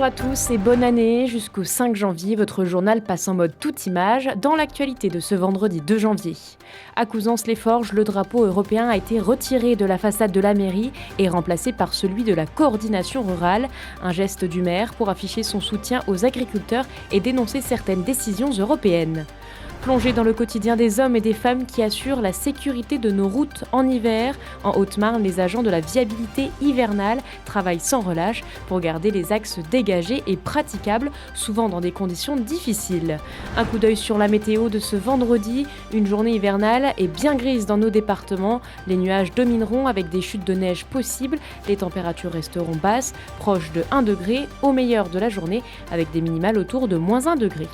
Bonjour à tous et bonne année. Jusqu'au 5 janvier, votre journal passe en mode toute image dans l'actualité de ce vendredi 2 janvier. À Couzance-les-Forges, le drapeau européen a été retiré de la façade de la mairie et remplacé par celui de la coordination rurale, un geste du maire pour afficher son soutien aux agriculteurs et dénoncer certaines décisions européennes. Plongé dans le quotidien des hommes et des femmes qui assurent la sécurité de nos routes en hiver, en Haute-Marne, les agents de la viabilité hivernale travaillent sans relâche pour garder les axes dégagés et praticables, souvent dans des conditions difficiles. Un coup d'œil sur la météo de ce vendredi, une journée hivernale est bien grise dans nos départements. Les nuages domineront avec des chutes de neige possibles, les températures resteront basses, proches de 1 degré au meilleur de la journée, avec des minimales autour de -1 degré.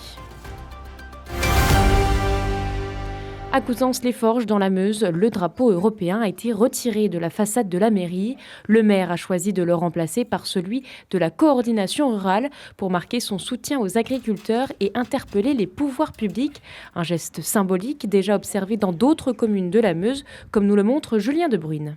À Couzance-les-Forges, dans la Meuse, le drapeau européen a été retiré de la façade de la mairie. Le maire a choisi de le remplacer par celui de la coordination rurale pour marquer son soutien aux agriculteurs et interpeller les pouvoirs publics. Un geste symbolique déjà observé dans d'autres communes de la Meuse, comme nous le montre Julien De Bruyne.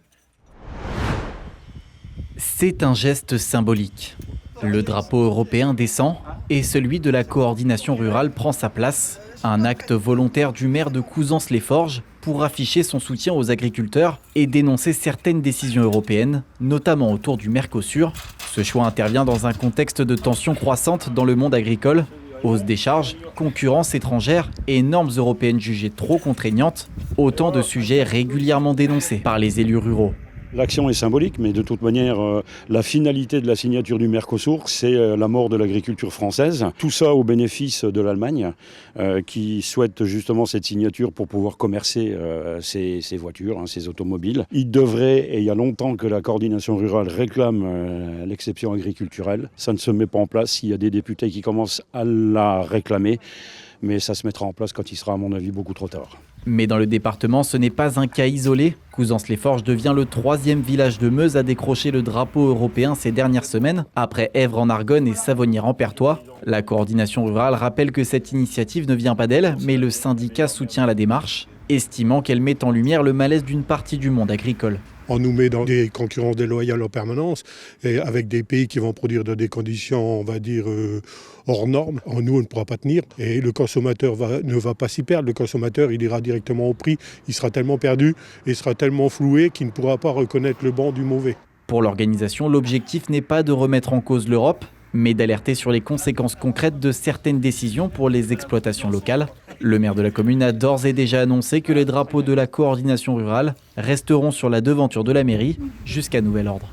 C'est un geste symbolique. Le drapeau européen descend et celui de la coordination rurale prend sa place. Un acte volontaire du maire de Couzance-les-Forges pour afficher son soutien aux agriculteurs et dénoncer certaines décisions européennes, notamment autour du Mercosur. Ce choix intervient dans un contexte de tensions croissantes dans le monde agricole. Hausse des charges, concurrence étrangère et normes européennes jugées trop contraignantes, autant de sujets régulièrement dénoncés par les élus ruraux. L'action est symbolique, mais de toute manière, la finalité de la signature du Mercosur, c'est la mort de l'agriculture française. Tout ça au bénéfice de l'Allemagne, qui souhaite justement cette signature pour pouvoir commercer ses voitures, ses automobiles. Il devrait, et il y a longtemps que la coordination rurale réclame l'exception agriculturelle. Ça ne se met pas en place. Il y a des députés qui commencent à la réclamer, mais ça se mettra en place quand il sera, à mon avis, beaucoup trop tard. Mais dans le département, ce n'est pas un cas isolé. Couzance-les-Forges devient le 3e village de Meuse à décrocher le drapeau européen ces dernières semaines, après Èvre en Argonne et Savonnières en Perthois. La coordination rurale rappelle que cette initiative ne vient pas d'elle, mais le syndicat soutient la démarche, estimant qu'elle met en lumière le malaise d'une partie du monde agricole. On nous met dans des concurrences déloyales en permanence, et avec des pays qui vont produire dans des conditions, on va dire, hors normes. Nous, on ne pourra pas tenir. Et le consommateur ne va pas s'y perdre. Le consommateur, il ira directement au prix. Il sera tellement perdu et sera tellement floué qu'il ne pourra pas reconnaître le bon du mauvais. Pour l'organisation, l'objectif n'est pas de remettre en cause l'Europe, mais d'alerter sur les conséquences concrètes de certaines décisions pour les exploitations locales. Le maire de la commune a d'ores et déjà annoncé que les drapeaux de la coordination rurale resteront sur la devanture de la mairie jusqu'à nouvel ordre.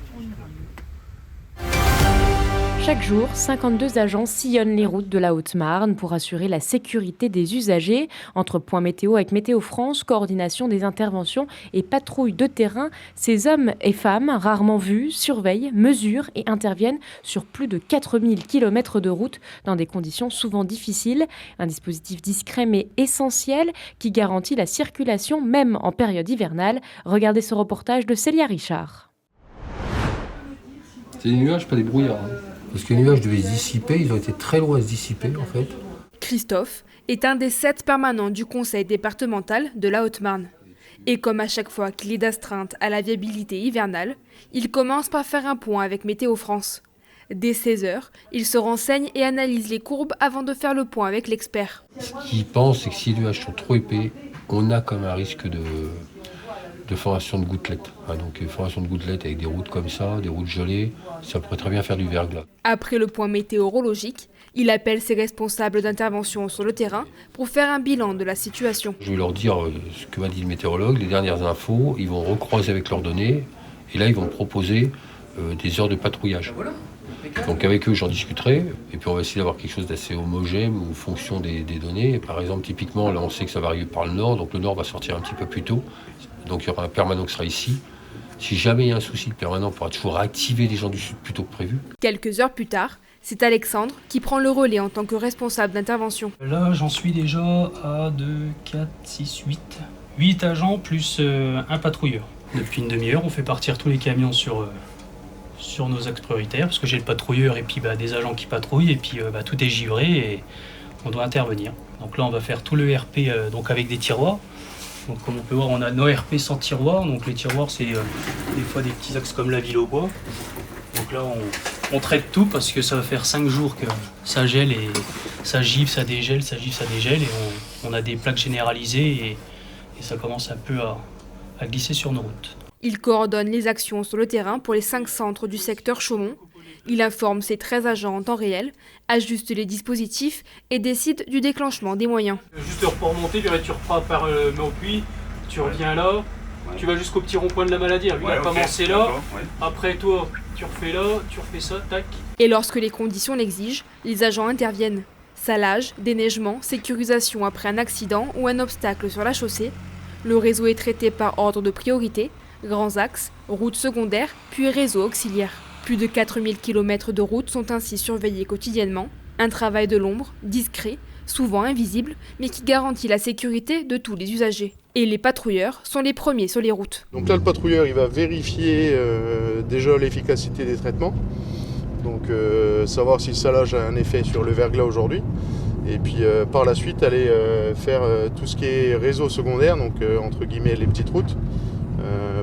Chaque jour, 52 agents sillonnent les routes de la Haute-Marne pour assurer la sécurité des usagers. Entre points météo avec Météo France, coordination des interventions et patrouilles de terrain, ces hommes et femmes, rarement vus, surveillent, mesurent et interviennent sur plus de 4000 km de route dans des conditions souvent difficiles. Un dispositif discret mais essentiel qui garantit la circulation même en période hivernale. Regardez ce reportage de Célia Richard. C'est des nuages, pas des brouillards. Parce que les nuages devaient se dissiper, ils ont été très loin à se dissiper en fait. Christophe est un des 7 permanents du conseil départemental de la Haute-Marne. Et comme à chaque fois qu'il est d'astreinte à la viabilité hivernale, il commence par faire un point avec Météo France. Dès 16h, il se renseigne et analyse les courbes avant de faire le point avec l'expert. Ce qu'il pense, c'est que si les nuages sont trop épais, on a comme un risque de formation de gouttelettes. Donc formation de gouttelettes avec des routes comme ça, des routes gelées, ça pourrait très bien faire du verglas. Après le point météorologique, il appelle ses responsables d'intervention sur le terrain pour faire un bilan de la situation. Je vais leur dire ce que m'a dit le météorologue, les dernières infos, ils vont recroiser avec leurs données et là ils vont me proposer des heures de patrouillage. Donc avec eux j'en discuterai et puis on va essayer d'avoir quelque chose d'assez homogène en fonction des données. Et par exemple typiquement là on sait que ça va arriver par le nord, donc le nord va sortir un petit peu plus tôt. Donc il y aura un permanent qui sera ici. Si jamais il y a un souci, le permanent pourra toujours activer les gens du sud plus tôt que prévu. Quelques heures plus tard, c'est Alexandre qui prend le relais en tant que responsable d'intervention. Là j'en suis déjà à 2, 4, 6, 8 agents plus un patrouilleur. Depuis une demi-heure on fait partir tous les camions sur nos axes prioritaires parce que j'ai le patrouilleur et puis des agents qui patrouillent et puis tout est givré et on doit intervenir. Donc là on va faire tout le RP donc avec des tiroirs. Donc comme on peut voir, on a nos RP sans tiroir. Donc les tiroirs, c'est des fois des petits axes comme la ville au bois. Donc là, On traite tout parce que ça va faire 5 jours que ça gèle et ça gifle, ça dégèle, ça gifle, ça dégèle. Et on a des plaques généralisées et ça commence un peu à glisser sur nos routes. Il coordonne les actions sur le terrain pour les 5 centres du secteur Chaumont. Il informe ses 13 agents en temps réel, ajuste les dispositifs et décide du déclenchement des moyens. Juste pour remonter, tu reprends par le puits, tu reviens là, tu vas jusqu'au petit rond-point de la maladie. Lui, il a commencé là, après toi, tu refais là, tu refais ça, tac. Et lorsque les conditions l'exigent, les agents interviennent. Salage, déneigement, sécurisation après un accident ou un obstacle sur la chaussée. Le réseau est traité par ordre de priorité, grands axes, routes secondaires, puis réseau auxiliaire. Plus de 4000 km de routes sont ainsi surveillées quotidiennement. Un travail de l'ombre, discret, souvent invisible, mais qui garantit la sécurité de tous les usagers. Et les patrouilleurs sont les premiers sur les routes. Donc là, le patrouilleur, il va vérifier déjà l'efficacité des traitements. Donc savoir si le salage a un effet sur le verglas aujourd'hui. Et puis par la suite, aller faire tout ce qui est réseau secondaire, donc entre guillemets les petites routes,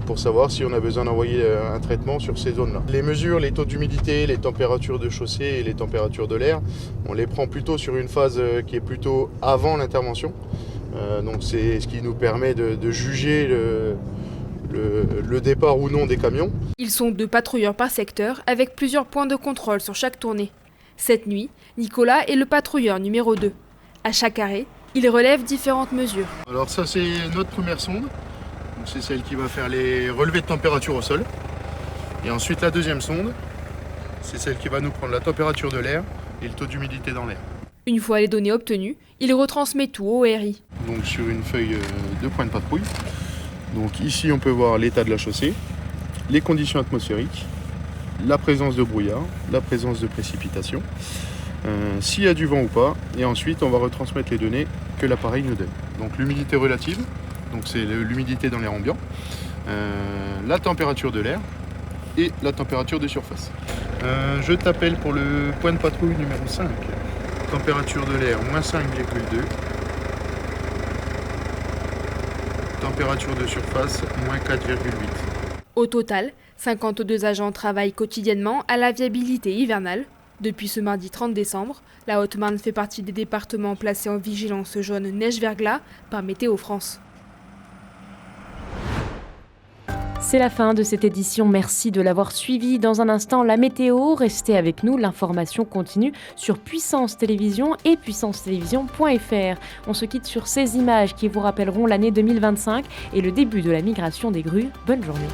pour savoir si on a besoin d'envoyer un traitement sur ces zones-là. Les mesures, les taux d'humidité, les températures de chaussée et les températures de l'air, on les prend plutôt sur une phase qui est plutôt avant l'intervention. Donc c'est ce qui nous permet de juger le départ ou non des camions. Ils sont 2 patrouilleurs par secteur avec plusieurs points de contrôle sur chaque tournée. Cette nuit, Nicolas est le patrouilleur numéro 2. À chaque arrêt, il relève différentes mesures. Alors ça, c'est notre première sonde. C'est celle qui va faire les relevés de température au sol. Et ensuite la deuxième sonde, c'est celle qui va nous prendre la température de l'air et le taux d'humidité dans l'air. Une fois les données obtenues, il retransmet tout au RI. Donc sur une feuille de point de patrouille. Donc ici on peut voir l'état de la chaussée, les conditions atmosphériques, la présence de brouillard, la présence de précipitation, s'il y a du vent ou pas. Et ensuite on va retransmettre les données que l'appareil nous donne. Donc l'humidité relative. Donc c'est l'humidité dans l'air ambiant, la température de l'air et la température de surface. Je t'appelle pour le point de patrouille numéro 5. Température de l'air, moins 5,2. Température de surface, moins 4,8. Au total, 52 agents travaillent quotidiennement à la viabilité hivernale. Depuis ce mardi 30 décembre, la Haute-Marne fait partie des départements placés en vigilance jaune neige-verglas par Météo France. C'est la fin de cette édition, merci de l'avoir suivi. Dans un instant, la météo, restez avec nous, l'information continue sur Puissance Télévision et puissancetélévision.fr. On se quitte sur ces images qui vous rappelleront l'année 2025 et le début de la migration des grues. Bonne journée.